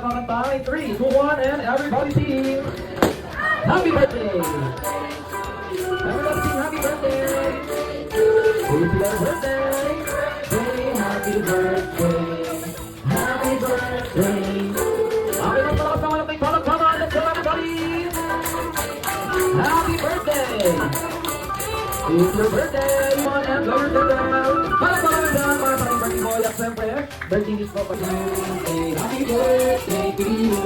kakanta. 3, 2, 1, and everybody sing. Happy birthday! Everybody sing happy birthday! Happy birthday! Say happy birthday! Happy birthday! Okay, mas malakas naman ang may palagpaman. Let's go everybody! Happy birthday! It's your birthday! Come on and blow your candle! Palagpaman dyan para sa ating birthday boy. At siyempre, birthday is for birthday. Happy birthday to you!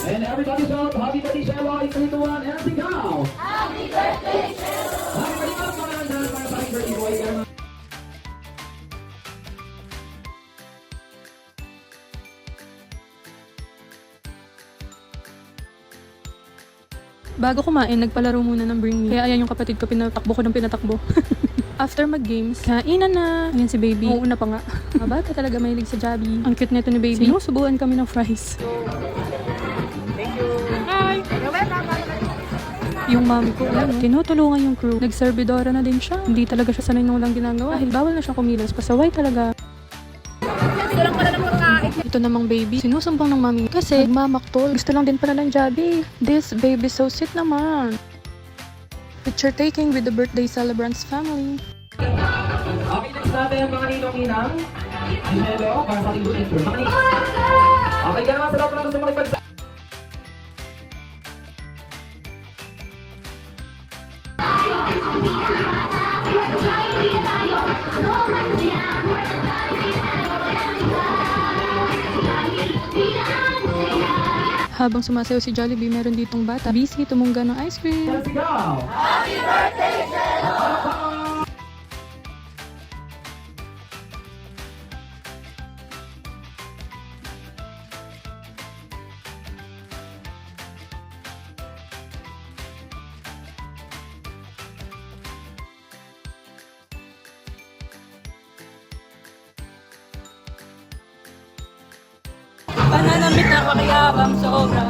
And everybody shout, happy birthday, Shelo! It's 3, 2, 1, and sigaw! Happy birthday, Shelo! Happy birthday, palagpaman dyan para sa ating birthday boy. Bago kumain, nagpalaro muna ng Bring Me. Kaya ayan yung kapatid ko, pinatakbo ko ng pinatakbo. After mag-games, kainan na. Ayan si baby. Uuna pa nga. Bata talaga mahilig sa Jollibee. Ang cute nito ni baby. Sinusubuan kami ng fries. Thank you! Hi! Yung mami ko, tinutulungan yung crew. Nagservidora na din siya. Hindi talaga siya sanay nung lang ginagawa. Dahil bawal na siya kumilos. Pasaway talaga. Ito namang baby, sinusumbang ng mami kasi nagmamaktol. Gusto lang din pala ng Jollibee. This baby so sweet naman. Picture taking with the birthday celebrants family. Okay, next natin mga ninong-ninang. Hello, para sa ating good intro. Mga ninong. Okay, ka naman sa loob na gusto makipagsa. Habang sumasayaw si Jollibee, meron ditong bata. Busy, tumungga ng ice cream. Sigaw! Happy birthday, Shelo! Pananamit na makiyabang sobra.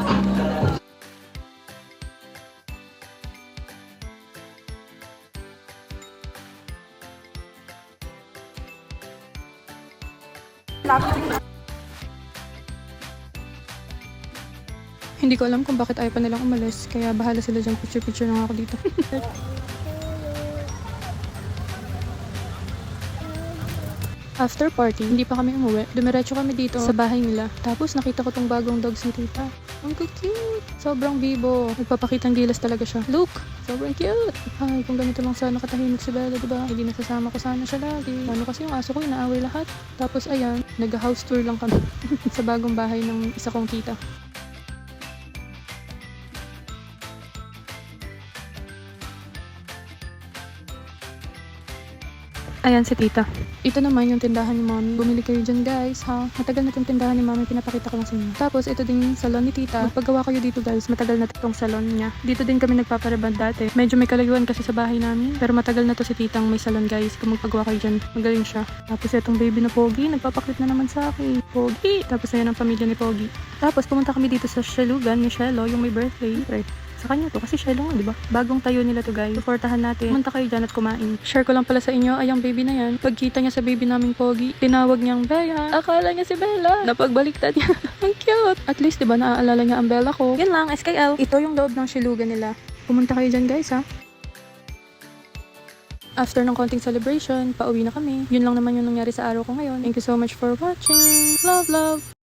Hindi ko alam kung bakit ayaw pa nilang umalis, kaya bahala sila dyan. Picture-picture lang ako dito. After party, hindi pa kami umuwi. Dumiretso kami dito sa bahay nila. Tapos nakita ko tong bagong dogs ni tita. Ang cute! Sobrang bibo. Nagpapakitang gilas talaga siya. Look! Sobrang cute! Ay, kung ganito lang sana katahimik si Bella, diba? Hindi nasasama ko sana siya lagi. Ano kasi yung aso ko, inaaway lahat. Tapos ayan, nag-house tour lang kami sa bagong bahay ng isa kong tita. Ayan si tita. Ito naman yung tindahan ni mami. Bumili kayo dyan guys ha. Matagal na itong tindahan ni mami. Pinapakita ko lang sa inyo. Tapos ito din yung salon ni tita. Magpagawa kayo dito guys. Matagal na itong salon niya. Dito din kami nagpapareband dati. Medyo may kalayuan kasi sa bahay namin. Pero matagal na to si titang may salon guys. Kung magpagawa kayo dyan, magaling siya. Tapos itong baby na Pogi. Nagpapakit na naman sa akin. Pogi! Tapos ayan ang pamilya ni Pogi. Tapos pumunta kami dito sa Shelugan ni Shelo. Yung may birthday. Right. Sa kanya to kasi Shelo nga, di ba? Bagong tayo nila to guys. Suportahan natin. Pumunta kayo dyan at kumain. Share ko lang pala sa inyo, ay ang baby na yan. Pagkita niya sa baby naming Pogi, tinawag niyang Bella. Akala niya si Bella. Napagbaliktad niya. Ang cute. At least, di ba, naaalala niya ang Bella ko. Yan lang, SKL. Ito yung loob ng Shelugan nila. Pumunta kayo dyan guys ha. After ng konting celebration, pauwi na kami. Yun lang naman yung nangyari sa araw ko ngayon. Thank you so much for watching. Love, love!